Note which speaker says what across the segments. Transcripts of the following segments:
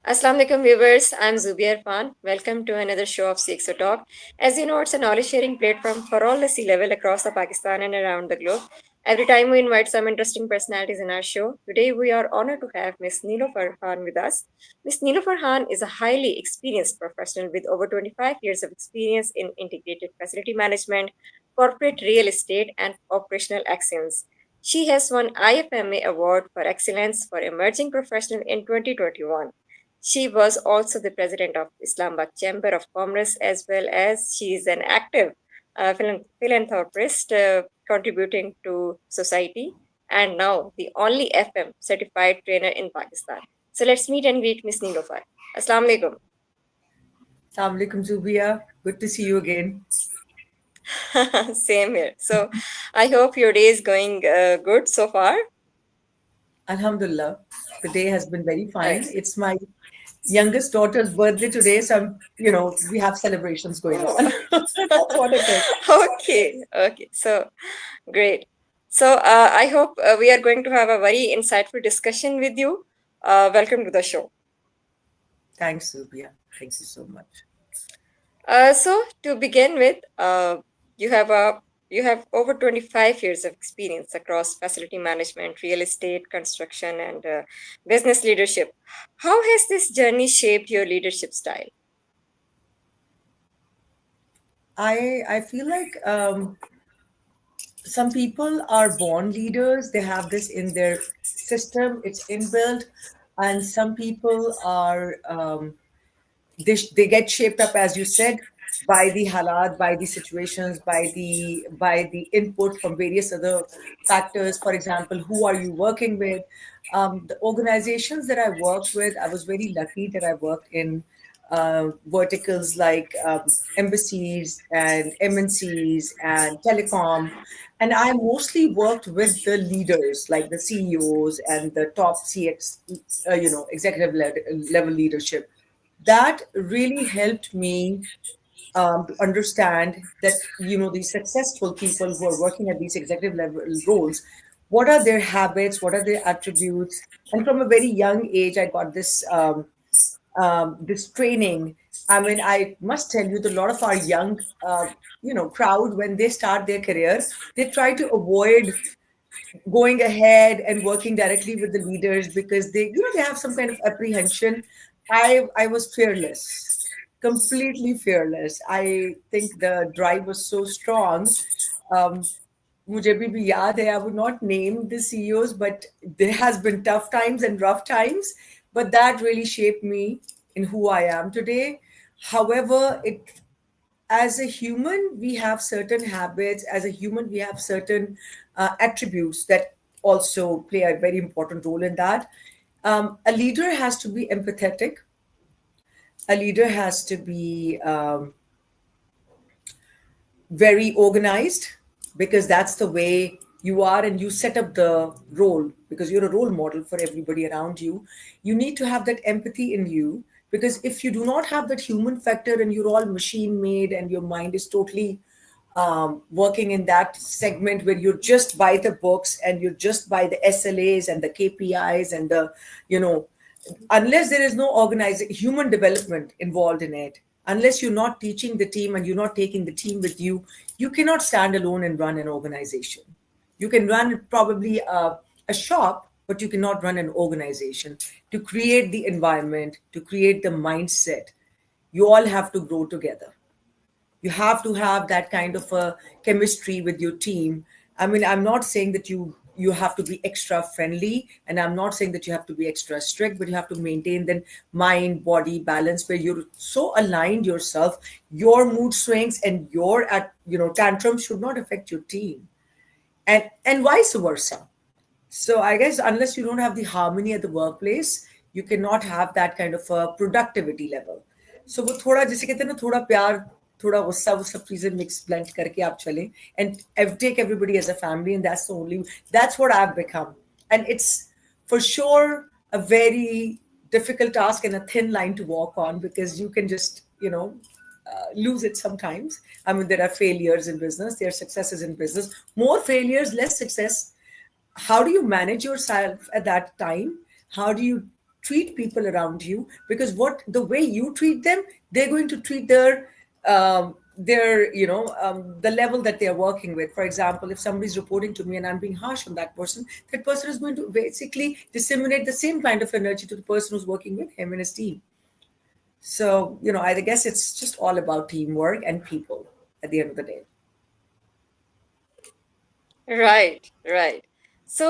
Speaker 1: Assalamu alaikum viewers, I'm Zubia Irfan. Welcome to another show of CxO Talk. As you know, it's a knowledge sharing platform for all the C-level across the Pakistan and around the globe. Every time we invite some interesting personalities in our show. Today we are honored to have Ms. Neelopher Khan with us. Ms. Neelopher Khan is a highly experienced professional with over 25 years of experience in integrated facility management, corporate real estate, and operational excellence. She has won IFMA Award for Excellence for Emerging Professional in 2021. She was also the president of Islamabad Chamber of Commerce, as well as she is an active philanthropist contributing to society, and now the only FM certified trainer in Pakistan. So let's meet and greet Miss Neelopher. Assalamu alaikum.
Speaker 2: Assalamu alaikum, Zubia. Good to see you again.
Speaker 1: Same here. So I hope your day is going good so far.
Speaker 2: Alhamdulillah. The day has been very fine.
Speaker 1: Nice.
Speaker 2: It's my youngest daughter's birthday today, so we have celebrations going
Speaker 1: Oh.
Speaker 2: on. That's what it is.
Speaker 1: Okay. So great. So I hope we are going to have a very insightful discussion with you. Welcome to the show.
Speaker 2: Thanks, Zubia. Thank you so much.
Speaker 1: So to begin with, you have a you have over 25 years of experience across facility management, real estate, construction, and business leadership. How has this journey shaped your leadership style?
Speaker 2: I feel like some people are born leaders. They have this in their system. It's inbuilt, and some people are they get shaped up, as you said, by the halat, by the situations, by the input from various other factors. For example, who are you working with? The organizations that I worked with, I was very lucky that I worked in verticals like embassies and MNCs and telecom. And I mostly worked with the leaders, like the CEOs and the top executive level leadership. That really helped me to understand that these successful people who are working at these executive level roles, what are their habits, what are their attributes. And from a very young age, I got this training. I mean, I must tell you that a lot of our young crowd, when they start their career, they try to avoid going ahead and working directly with the leaders because they have some kind of apprehension. I was fearless, completely fearless. I think the drive was so strong. um, मुझे भी याद है, I would not name the CEOs, but there has been tough times and rough times, but that really shaped me in who I am today. However, it as a human, we have certain habits. As a human, we have certain attributes that also play a very important role in that. A leader has to be empathetic. A leader has to be very organized, because that's the way you are, and you set up the role because you're a role model for everybody around you. You need to have that empathy in you, because if you do not have that human factor and you're all machine made and your mind is totally working in that segment where you're just by the books and you're just by the SLAs and the KPIs and you know, unless there is no organizing human development involved in it, unless you're not teaching the team and you're not taking the team with you, you cannot stand alone and run an organization. You can run probably a shop, but you cannot run an organization. To create the environment, to create the mindset, you all have to grow together. You have to have that kind of a chemistry with your team. I mean, I'm not saying that you have to be extra friendly, and I'm not saying that you have to be extra strict, but you have to maintain the mind body balance where you're so aligned yourself. Your mood swings and your tantrums should not affect your team, and vice versa. So I guess unless you don't have the harmony at the workplace, you cannot have that kind of a productivity level. So वो थोड़ा जैसे कहते हैं ना, थोड़ा प्यार, थोड़ा गुस्सा, वो सब चीजें mix blend करके आप चलें, and take everybody as a family, and that's what I've become. And it's for sure a very difficult task and a thin line to walk on, because you can just lose it sometimes. I mean, there are failures in business, there are successes in business, more failures, less success. How do you manage yourself at that time? How do you treat people around you, because what the way you treat them, they're going to treat their the level that they are working with. For example, if somebody's reporting to me and I'm being harsh on that person is going to basically disseminate the same kind of energy to the person who's working with him in his team. So, I guess it's just all about teamwork and people at the end of the day.
Speaker 1: Right, right. So,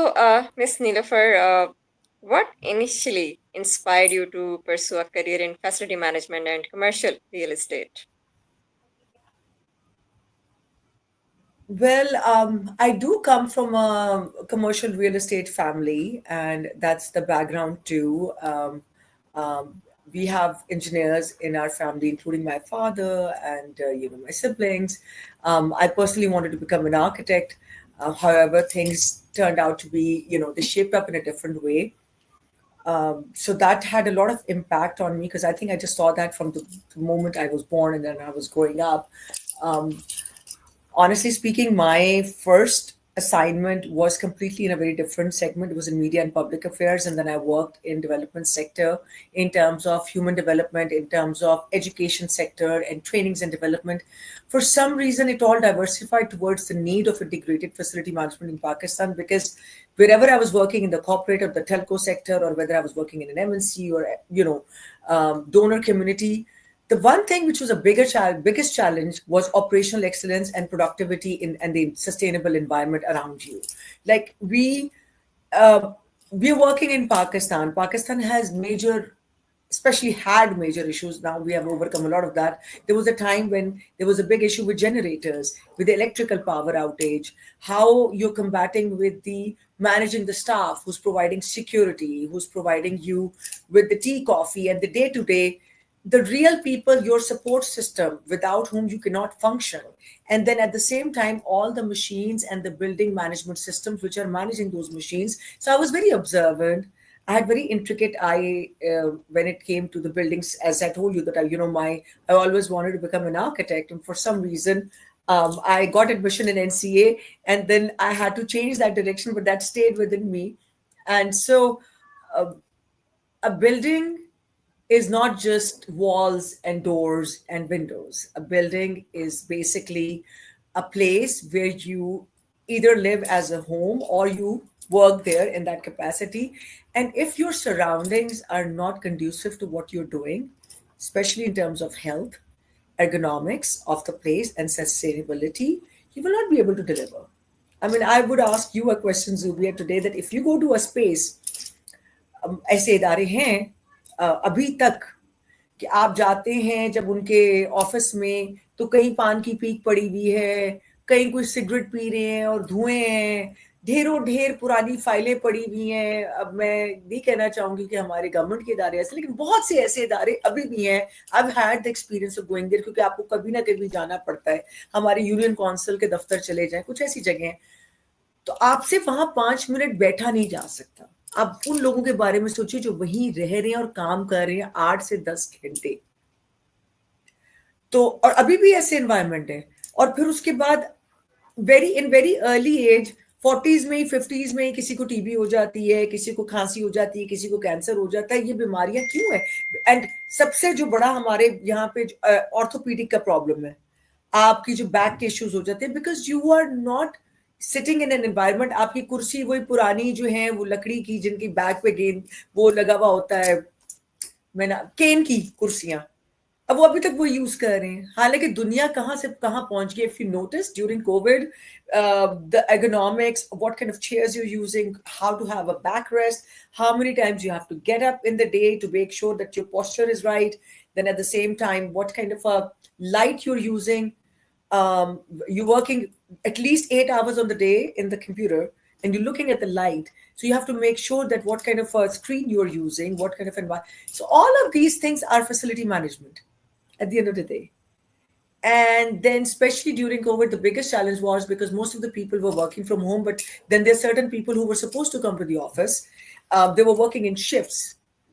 Speaker 1: Miss Neelopher, what initially inspired you to pursue a career in facility management and commercial real estate?
Speaker 2: Well, I do come from a commercial real estate family, and that's the background too. We have engineers in our family, including my father and my siblings. I personally wanted to become an architect. However, things turned out to be, they shaped up in a different way. So that had a lot of impact on me because I think I just saw that from the moment I was born and then I was growing up. Um, Honestly speaking, my first assignment was completely in a very different segment. It was in media and public affairs, and then I worked in development sector in terms of human development, in terms of education sector and trainings and development. For some reason, it all diversified towards the need of integrated facility management in Pakistan, because wherever I was working in the corporate or the telco sector, or whether I was working in an MNC or donor community, the one thing which was a biggest challenge was operational excellence and productivity in and the sustainable environment around you. Like uh, we're working in Pakistan. Pakistan has especially had major issues. Now we have overcome a lot of that. There was a time when there was a big issue with generators, with the electrical power outage, how you're combating with the managing the staff who's providing security, who's providing you with the tea, coffee, and the day to day, the real people, your support system, without whom you cannot function. And then at the same time, all the machines and the building management systems which are managing those machines. So I was very observant. I had very intricate eye when it came to the buildings. As I told you that I always wanted to become an architect, and for some reason, I got admission in NCA, and then I had to change that direction, but that stayed within me. And so, uh, a building is not just walls and doors and windows. A building is basically a place where you either live as a home or you work there in that capacity. And if your surroundings are not conducive to what you're doing, especially in terms of health, ergonomics of the place, and sustainability, you will not be able to deliver. I mean, I would ask you a question, Zubia, today, that if you go to a space, ऐसे इदारे हैं अभी तक कि आप जाते हैं जब उनके ऑफिस में, तो कहीं पान की पीक पड़ी हुई है, कहीं कोई सिगरेट पी रहे हैं और धुएं हैं, ढेरों ढेर पुरानी फाइलें पड़ी हुई हैं। अब मैं नहीं कहना चाहूंगी कि हमारे गवर्नमेंट के इदारे ऐसे, लेकिन बहुत से ऐसे इदारे अभी भी हैं। I had the experience of going there, क्योंकि आपको कभी ना कभी जाना पड़ता है। हमारे यूनियन काउंसिल के दफ्तर चले जाएं, कुछ ऐसी जगह हैं, तो आपसे वहां 5 मिनट बैठा नहीं जा सकता। आप उन लोगों के बारे में सोचिए जो वहीं रह रहे हैं और काम कर रहे हैं 8 से 10 घंटे। तो और अभी भी ऐसे एनवायरनमेंट है। और फिर उसके बाद वेरी अर्ली एज, 40s में ही 50s में ही किसी को टीबी हो जाती है, किसी को खांसी हो जाती है, किसी को कैंसर हो जाता है। ये बीमारियां क्यों है? एंड सबसे जो बड़ा हमारे यहाँ पे ऑर्थोपीडिक का प्रॉब्लम है, आपकी जो बैक के इश्यूज हो जाते हैं, because you are not sitting in an environment. आपकी कुर्सी वही पुरानी जो है, वो लकड़ी की, जिनकी बैक पे गेंद वो लगा हुआ होता है, मैंने केन की कुर्सियां, अब वो अभी तक वो यूज कर रहे हैं। हालांकि दुनिया कहाँ से कहाँ पहुंच गई। If you notice during Covid, the ergonomics, what kind of chairs you're using, how to have a backrest, how many times you have to get up in the day to make sure that your posture is right. Then at the same time, what kind of a light you're using. You're working at least 8 hours on the day in the computer, and you're looking at the light. So you have to make sure that what kind of a screen you're using, what kind of environment. So all of these things are facility management at the end of the day. And then, especially during COVID, the biggest challenge was because most of the people were working from home, but then there's certain people who were supposed to come to the office. They were working in shifts.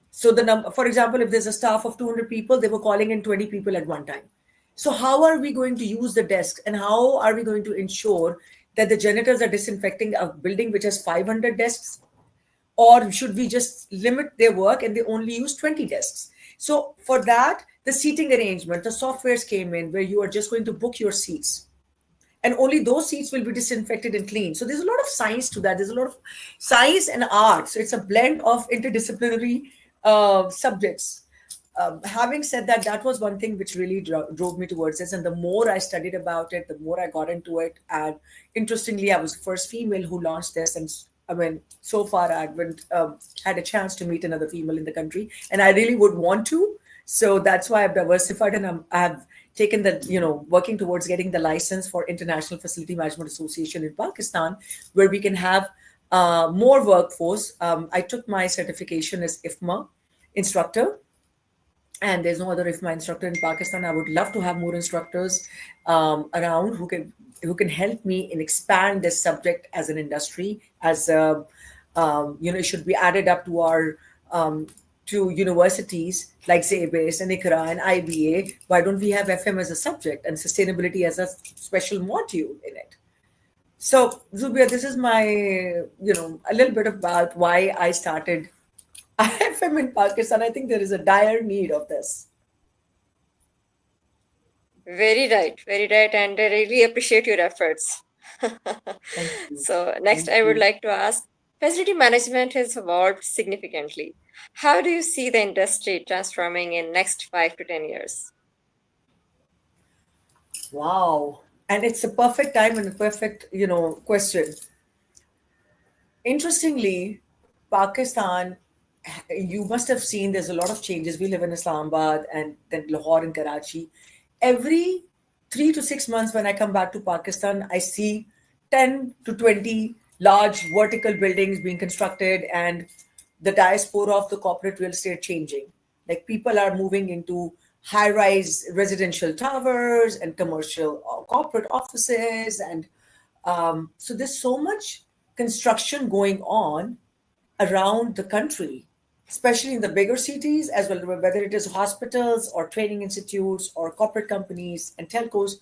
Speaker 2: So the number, for example, if there's a staff of 200 people, they were calling in 20 people at one time. So how are we going to use the desks, and how are we going to ensure that the janitors are disinfecting a building which has 500 desks? Or should we just limit their work and they only use 20 desks? So for that, the seating arrangement, the softwares came in where you are just going to book your seats, and only those seats will be disinfected and cleaned. So there's a lot of science to that. There's a lot of science and art. So it's a blend of interdisciplinary subjects. Having said that, that was one thing which really drove me towards this. And the more I studied about it, the more I got into it. And interestingly, I was the first female who launched this. And I mean, so far I haven't had a chance to meet another female in the country, and I really would want to. So that's why I've diversified, and I've taken the, working towards getting the license for International Facility Management Association in Pakistan, where we can have more workforce. I took my certification as IFMA instructor, and there's no other IFMA instructor in Pakistan. I would love to have more instructors around who can help me in expand this subject as an industry. As it should be added up to our to universities like Zabis and ICRA and IBA. Why don't we have FM as a subject and sustainability as a special module in it? So, Zubia, this is my, a little bit about why I started IFM in Pakistan. I think there is a dire need of this.
Speaker 1: Very right, and I really appreciate your efforts.
Speaker 2: Thank you.
Speaker 1: So, next,
Speaker 2: Thank
Speaker 1: I would
Speaker 2: you.
Speaker 1: like to ask, facility management has evolved significantly. How do you see the industry transforming in next 5 to 10 years?
Speaker 2: Wow. And it's a perfect time and a perfect, question. Interestingly, Pakistan, you must have seen there's a lot of changes. We live in Islamabad and then Lahore and Karachi. Every 3 to 6 months, when I come back to Pakistan, I see 10 to 20 large vertical buildings being constructed, and the diaspora of the corporate real estate changing. Like, people are moving into high rise residential towers and commercial corporate offices. And so there's so much construction going on around the country, especially in the bigger cities, as well, whether it is hospitals or training institutes or corporate companies and telcos.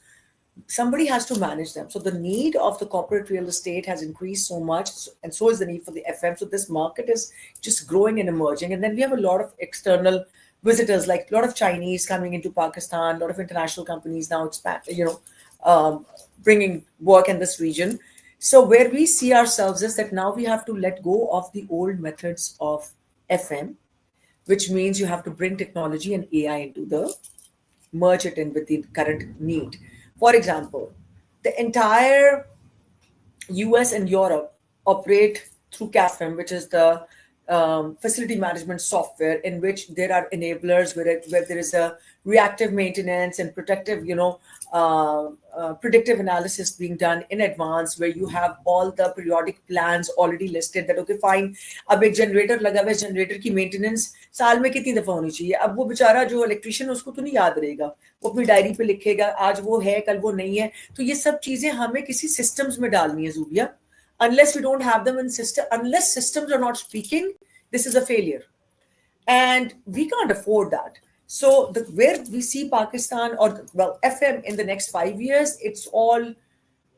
Speaker 2: Somebody has to manage them. So the need of the corporate real estate has increased so much, and so is the need for the FM. So this market is just growing and emerging. And then we have a lot of external visitors, like a lot of Chinese coming into Pakistan, a lot of international companies now expand, bringing work in this region. So where we see ourselves is that now we have to let go of the old methods of FM, which means you have to bring technology and AI into the merge it in with the current need. For example, the entire US and Europe operate through CAFM, which is the facility management software, in which there are enablers where there is a reactive maintenance and protective, predictive analysis being done in advance, where you have all the periodic plans already listed that, okay, fine, अब एक generator लगा हुआ है, generator की maintenance साल में कितनी दफा होनी चाहिए. अब वो बेचारा जो इलेक्ट्रिशियन है उसको तो नहीं याद रहेगा, वो अपनी डायरी पे लिखेगा आज वो है कल वो नहीं है. तो ये सब चीजें हमें किसी सिस्टम्स में डालनी है, Zubia. Unless we don't have them in system, unless systems are not speaking, this is a failure, and we can't afford that. So where we see Pakistan, or well, FM in the next 5 years, it's all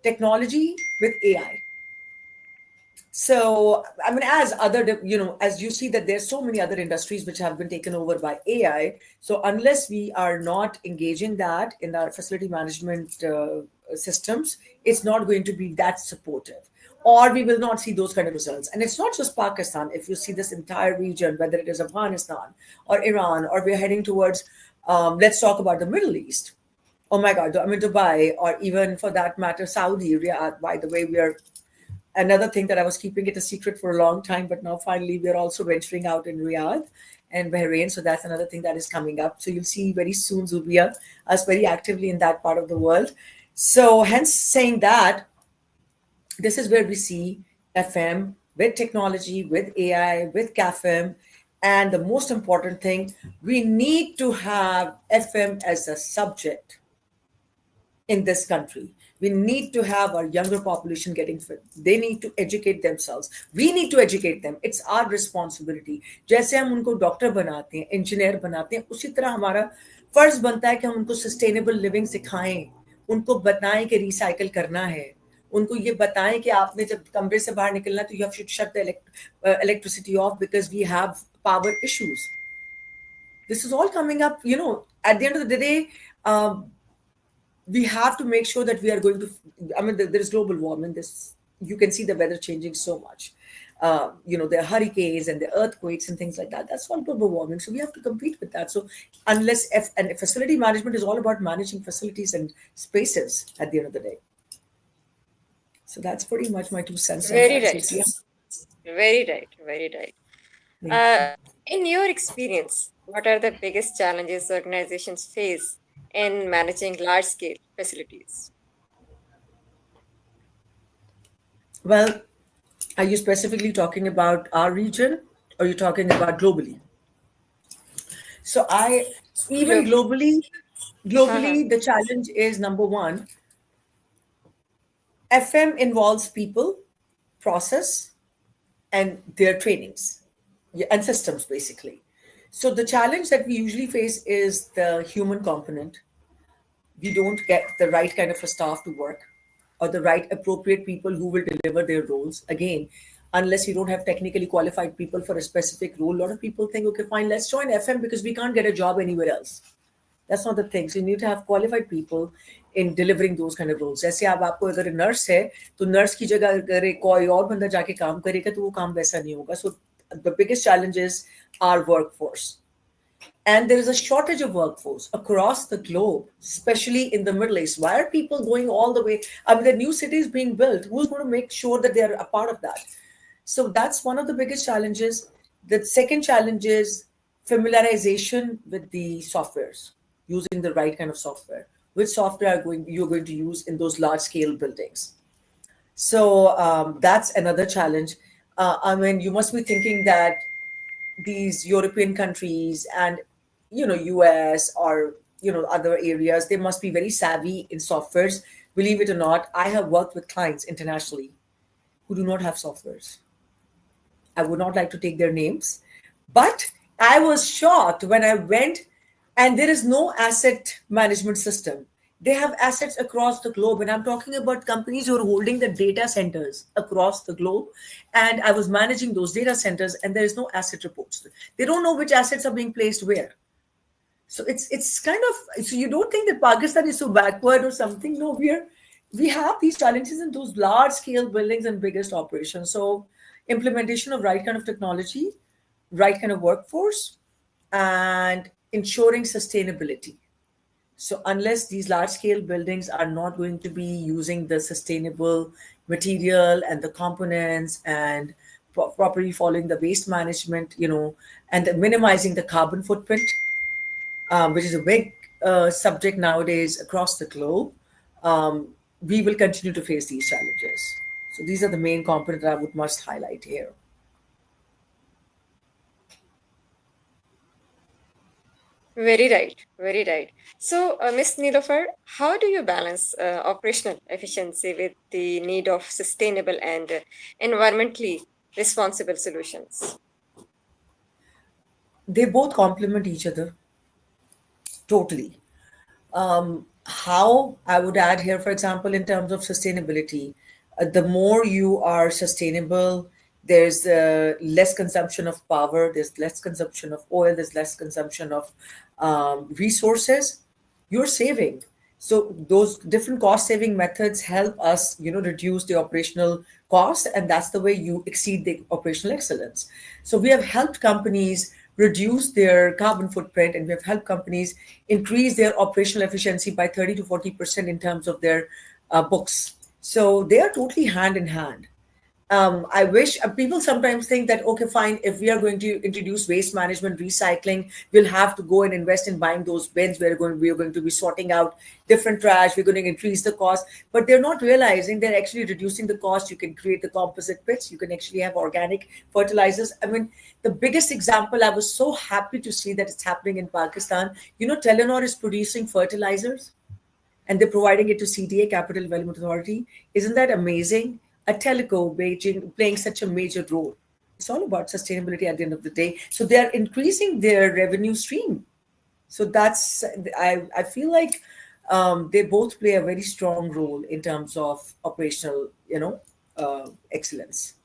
Speaker 2: technology with AI. So I mean, as you see that there's so many other industries which have been taken over by AI. So unless we are not engaging that in our facility management systems, it's not going to be that supportive, or we will not see those kind of results. And it's not just Pakistan. If you see this entire region, whether it is Afghanistan or Iran, or we're heading towards, let's talk about the Middle East. Oh my God, I mean, Dubai, or even for that matter, Saudi, Riyadh. By the way, we are another thing that I was keeping it a secret for a long time, but now finally we're also venturing out in Riyadh and Bahrain. So that's another thing that is coming up. So you'll see very soon, Zubia, us very actively in that part of the world. So hence saying that, this is where we see FM with technology, with AI, with CAFM. And the most important thing, we need to have FM as a subject in this country. We need to have our younger population getting fit. They need to educate themselves. We need to educate them. It's our responsibility. जैसे हम उनको doctor बनाते हैं, engineer बनाते हैं, उसी तरह हमारा फर्ज बनता है कि हम उनको सस्टेनेबल लिविंग सिखाएं, उनको बताएं कि रिसाइकल करना है, उनको ये बताएं कि आपने जब कमरे से बाहर निकलना है, तो you should shut the electricity off because we have power issues. This is all coming up, at the end of the day. We have to make sure that we are going to, I mean, there is global warming. This, you can see the weather changing so much. There are hurricanes and the earthquakes and things like that. That's all global warming. So we have to compete with that. So and facility management is all about managing facilities and spaces at the end of the day. So that's pretty much my 2 cents on
Speaker 1: Very
Speaker 2: that. So
Speaker 1: right.
Speaker 2: see,
Speaker 1: Very right. Very right.
Speaker 2: thank you.
Speaker 1: Uh, in your experience, what are the biggest challenges organizations face in managing large scale facilities?
Speaker 2: Well, are you specifically talking about our region, or are you talking about globally? So even
Speaker 1: Globally. Uh-huh.
Speaker 2: globally, the challenge is number one, FM involves people, process, and their trainings, yeah, and systems basically. So the challenge that we usually face is the human component. We don't get the right kind of a staff to work, or the right appropriate people who will deliver their roles. Again, unless you don't have technically qualified people for a specific role, a lot of people think, okay, fine, let's join FM because we can't get a job anywhere else. That's not the thing. So you need to have qualified people in delivering those kind of roles. जैसे अब आपको अगर nurse है तो nurse की जगह अगर कोई और बंदा जाके काम करेगा तो वो काम वैसा नहीं होगा. So the biggest challenge is our workforce. And there is a shortage of workforce across the globe, especially in the Middle East. Why are people going all the way? I mean, the new cities being built. Who's going to make sure that they are a part of that? So that's one of the biggest challenges. The second challenge is familiarization with the softwares, using the right kind of software. Which software you're going to use in those large scale buildings? So that's another challenge. I mean, you must be thinking that these European countries and US or other areas, they must be very savvy in softwares. Believe it or not, I have worked with clients internationally who do not have softwares. I would not like to take their names, but I was shocked when I went, and there is no asset management system. They have assets across the globe, and I'm talking about companies who are holding the data centers across the globe. And I was managing those data centers, and there is no asset reports. They don't know which assets are being placed where. So it's kind of, so you don't think that Pakistan is so backward or something. No, we have these challenges in those large scale buildings and biggest operations. So implementation of right kind of technology, right kind of workforce, and ensuring sustainability. So unless these large scale buildings are not going to be using the sustainable material and the components, and properly following the waste management, and minimizing the carbon footprint, which is a big subject nowadays across the globe, um, we will continue to face these challenges. So these are the main components I would must highlight here.
Speaker 1: Very right. Very right. So, Ms. Neelopher, how do you balance operational efficiency with the need of sustainable and environmentally responsible solutions?
Speaker 2: They both complement each other totally. How I would add here, for example, in terms of sustainability, the more you are sustainable, there's less consumption of power, there's less consumption of oil, there's less consumption of resources. You're saving. So those different cost saving methods help us, reduce the operational cost, and that's the way you exceed the operational excellence. So we have helped companies reduce their carbon footprint, and we have helped companies increase their operational efficiency by 30 to 40% in terms of their books. So they are totally hand in hand. I wish people sometimes think that, okay, fine, if we are going to introduce waste management, recycling, we'll have to go and invest in buying those bins. We are going to be sorting out different trash. We're going to increase the cost, but they're not realizing they're actually reducing the cost. You can create the composite pits. You can actually have organic fertilizers. I mean, the biggest example, I was so happy to see that it's happening in Pakistan. Telenor is producing fertilizers and they're providing it to CDA, Capital Development Authority. Isn't that amazing? A teleco Beijing playing such a major role. It's all about sustainability at the end of the day. So they're increasing their revenue stream. So that's I feel like they both play a very strong role in terms of operational, excellence.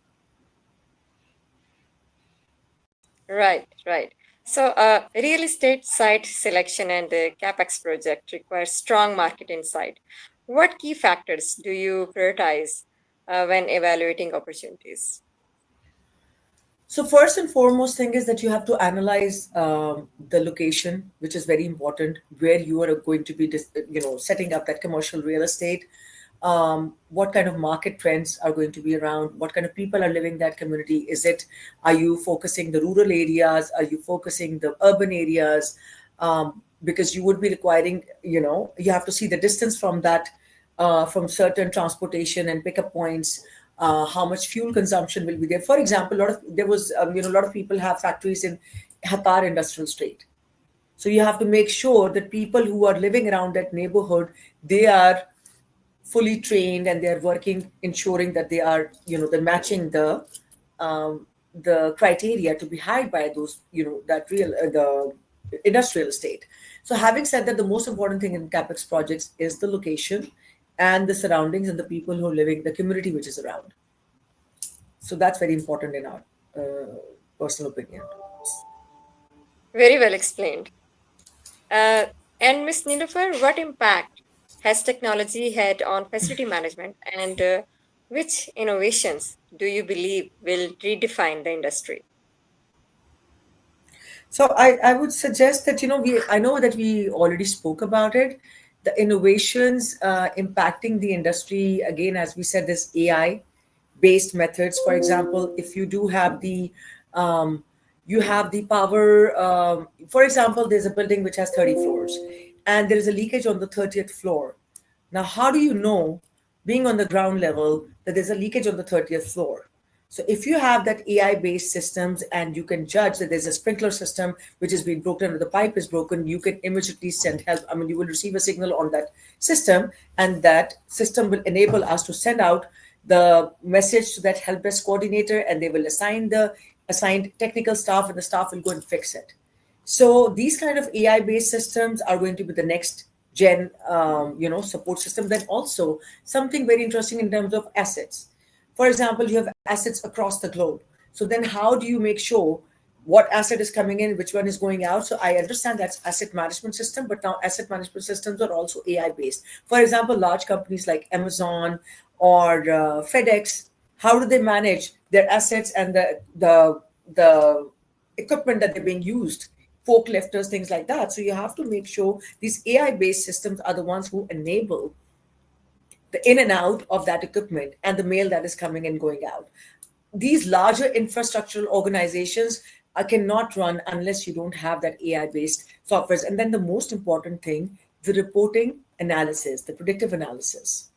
Speaker 1: Right, right. So, real estate site selection and the CapEx project requires strong market insight. What key factors do you prioritize when evaluating opportunities?
Speaker 2: So first and foremost thing is that you have to analyze the location, which is very important, where you are going to be, setting up that commercial real estate. What kind of market trends are going to be around? What kind of people are living that community? Are you focusing the rural areas? Are you focusing the urban areas? Because you would be requiring, you have to see the distance from that, from certain transportation and pickup points. How much fuel consumption will be there? For example, a lot of people have factories in Hatar Industrial Estate. So you have to make sure that people who are living around that neighborhood, they are fully trained and they are working, ensuring that they are, they're matching um, the criteria to be hired by those, that real the industrial estate. So having said that, the most important thing in capex projects is the location and the surroundings and the people who are living, the community which is around. So that's very important in our personal opinion.
Speaker 1: Very well explained. Uh, and Ms. Neelopher, what impact has technology had on facility management, and which innovations do you believe will redefine the industry?
Speaker 2: So I would suggest that, I know that we already spoke about it. The innovations impacting the industry, again, as we said, this AI based methods. For example, if you do have um, you have the power. For example, there's a building which has 30 floors, and there is a leakage on the 30th floor. Now, how do you know, being on the ground level, that there's a leakage on the 30th floor? So if you have that AI based systems and you can judge that there's a sprinkler system which has been broken or the pipe is broken, you can immediately send help. I mean, you will receive a signal on that system, and that system will enable us to send out the message to that help desk coordinator, and they will assign the assigned technical staff, and the staff will go and fix it. So these kind of AI based systems are going to be the next gen, support system. Then also something very interesting in terms of assets. For example, you have assets across the globe. So then how do you make sure what asset is coming in, which one is going out? So I understand that's asset management system, but now asset management systems are also AI based. For example, large companies like Amazon or FedEx, how do they manage their assets and the equipment that they're being used, forklifters, things like that? So you have to make sure these AI based systems are the ones who enable the in and out of that equipment and the mail that is coming and going out. These larger infrastructural organizations cannot run unless you don't have that AI based softwares. And then the most important thing, the reporting analysis, the predictive analysis.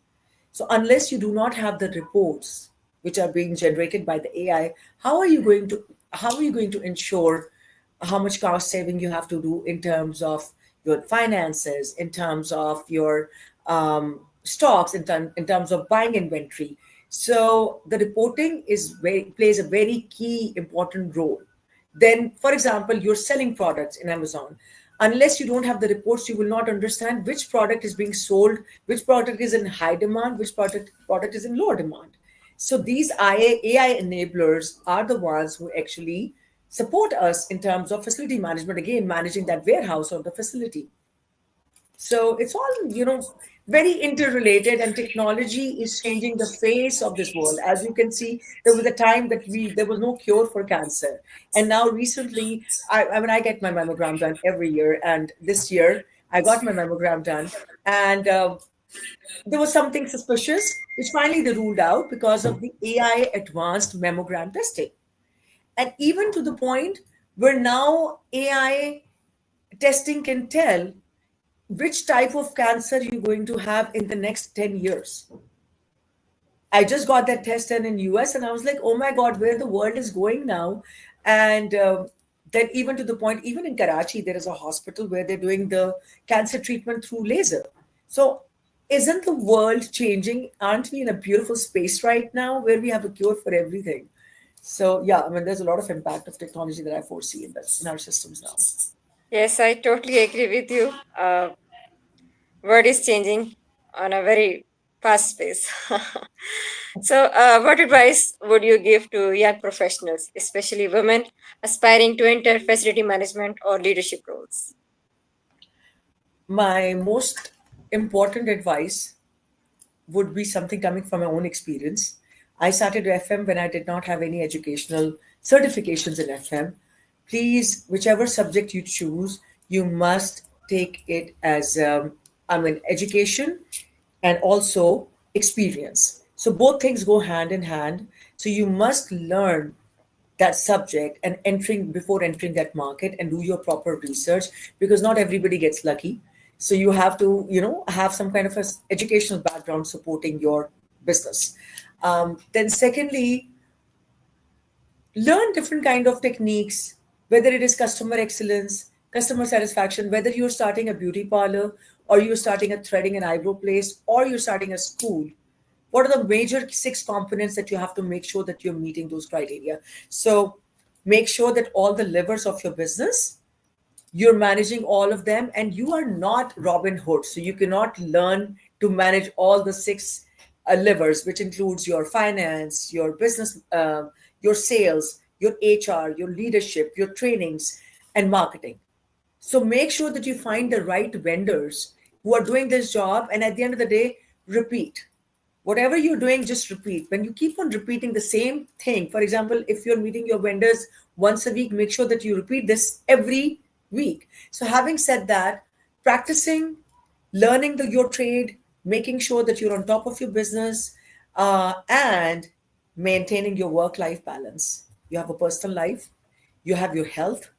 Speaker 2: So unless you do not have the reports which are being generated by the AI, how are you going to ensure how much cost saving you have to do in terms of your finances, in terms of your stocks, in terms of buying inventory? So the reporting plays a very key important role. Then, for example, you're selling products in Amazon. Unless you don't have the reports, you will not understand which product is being sold, which product is in high demand, which product is in low demand. So these AI enablers are the ones who actually support us in terms of facility management, again, managing that warehouse or the facility. So it's all, very interrelated, and technology is changing the face of this world. As you can see, there was a time that there was no cure for cancer. And now recently, I get my mammogram done every year. And this year, I got my mammogram done. And there was something suspicious, which finally they ruled out because of the AI advanced mammogram testing. And even to the point where now AI testing can tell which type of cancer you're going to have in the next 10 years. I just got that test done in US, and I was like, oh my God, where the world is going now. And then even to the point, even in Karachi, there is a hospital where they're doing the cancer treatment through laser. So isn't the world changing? Aren't we in a beautiful space right now where we have a cure for everything? So yeah, I mean, there's a lot of impact of technology that I foresee in our systems now.
Speaker 1: Yes, I totally agree with you. World is changing on a very fast pace. So, what advice would you give to young professionals, especially women aspiring to enter facility management or leadership roles?
Speaker 2: My most important advice would be something coming from my own experience. I started FM when I did not have any educational certifications in FM. Please, whichever subject you choose, you must take it as education and also experience. So both things go hand in hand. So you must learn that subject and entering before entering that market and do your proper research, because not everybody gets lucky. So you have to have some kind of educational background supporting your business. Then secondly, learn different kind of techniques, whether it is customer excellence, customer satisfaction, whether you're starting a beauty parlor or you're starting a threading and eyebrow place or you're starting a school. What are the major six components that you have to make sure that you're meeting those criteria? So make sure that all the levers of your business, you're managing all of them, and you are not Robin Hood. So you cannot learn to manage all the six levers, which includes your finance, your business, your sales, your HR, your leadership, your trainings, and marketing. So make sure that you find the right vendors who are doing this job, and at the end of the day, repeat. Whatever you're doing, just repeat. When you keep on repeating the same thing, for example, if you're meeting your vendors once a week, make sure that you repeat this every week. So having said that, practicing, learning your trade, making sure that you're on top of your business, and maintaining your work-life balance. You have a personal life, you have your health.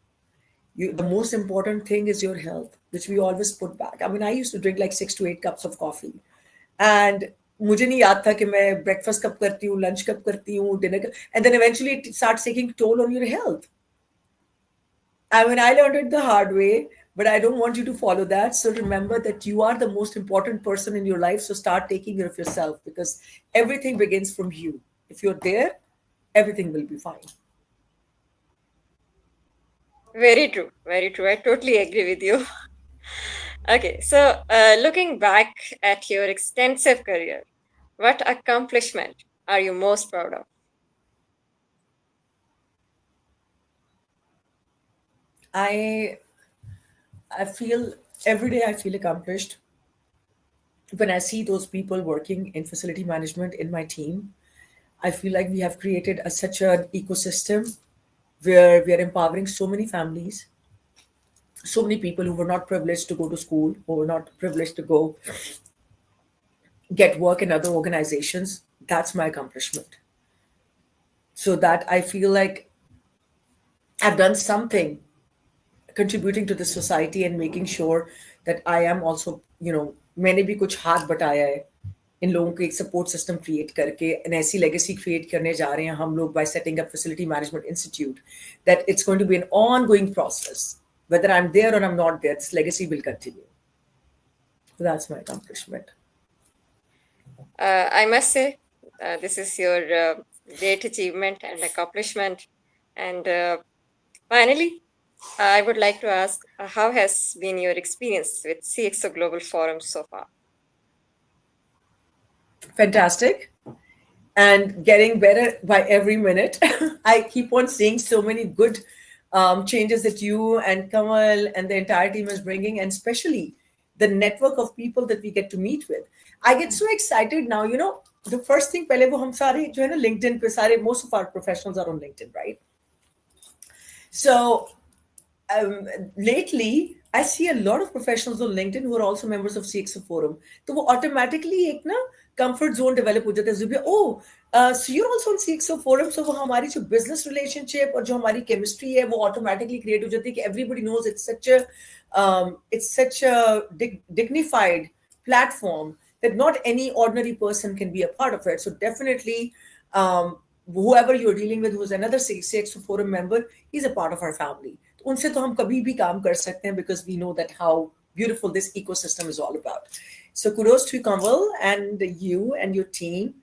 Speaker 2: The most important thing is your health, which we always put back. I mean, I used to drink like 6 to 8 cups of coffee, and मुझे नहीं याद था कि मैं breakfast कब करती हूँ, lunch कब करती हूँ, dinner and then eventually it starts taking toll on your health. I mean, I learned it the hard way, but I don't want you to follow that. So remember that you are the most important person in your life. So start taking care of yourself, because everything begins from you. If you're there, everything will be fine.
Speaker 1: Very true. Very true. I totally agree with you. Okay, so looking back at your extensive career, what accomplishment are you most proud of?
Speaker 2: I I feel every day I feel accomplished when I see those people working in facility management in my team. I feel like we have created such an ecosystem where we are empowering so many families, so many people who were not privileged to go to school, who were not privileged to go get work in other organizations. That's my accomplishment. So that I feel like I've done something contributing to the society and making sure that I am also, मैंने भी कुछ हाथ बटाया है इन लोगों को एक support system create करके an ऐसी लेगेसी क्रिएट करने जा रहे हैं हम लोग by setting up facility management institute that it's going to be an ongoing process whether I'm there or I'm not there, this legacy will continue. So that's my accomplishment.
Speaker 1: I must say, this is your great achievement and accomplishment. And finally, I would like to ask, how has been your experience with CxO Global Forum so far?
Speaker 2: Fantastic. And getting better by every minute. I keep on seeing so many good changes that you and Kamal and the entire team is bringing, and especially the network of people that we get to meet with. I get so excited now. The first thing, पहले वो हम सारे जो है ना LinkedIn पे सारे, most of our professionals are on LinkedIn, right? So lately I see a lot of professionals on LinkedIn who are also members of CxO Forum. तो वो automatically एक ना comfort zone develop हो जाता है. Zubia, so you're also on CxO Forum. So वो हमारी जो business relationship और जो हमारी chemistry है वो automatically create हो जाती है कि everybody knows it's such a dignified platform that not any ordinary person can be a part of it. So definitely, whoever you're dealing with who's another CxO Forum member, he's a part of our family. उनसे तो हम कभी भी काम कर सकते हैं, because we know that how beautiful this ecosystem is all about. So kudos to Kamal and you and your team.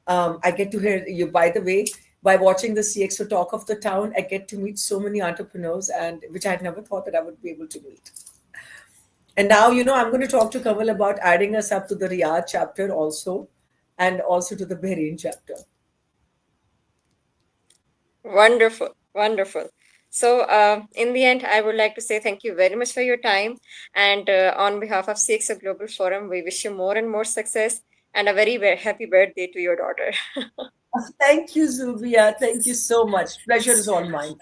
Speaker 2: I get to hear you, by the way, by watching the CxO Talk of the Town, I get to meet so many entrepreneurs, and which I had never thought that I would be able to meet. And now, I'm going to talk to Kamal about adding us up to the Riyadh chapter also, and also to the Bahrain chapter.
Speaker 1: Wonderful, wonderful. So, in the end, I would like to say thank you very much for your time. And on behalf of CXO Global Forum, we wish you more and more success and a very, very happy birthday to your daughter.
Speaker 2: Thank you, Zubia. Thank you so much. Pleasure is all mine.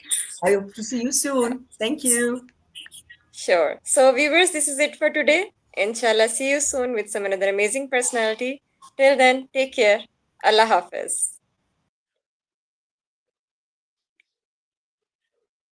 Speaker 2: I hope to see you soon. Thank you.
Speaker 1: Sure. So, viewers, this is it for today. Inshallah, see you soon with some another amazing personality. Till then, take care. Allah Hafiz.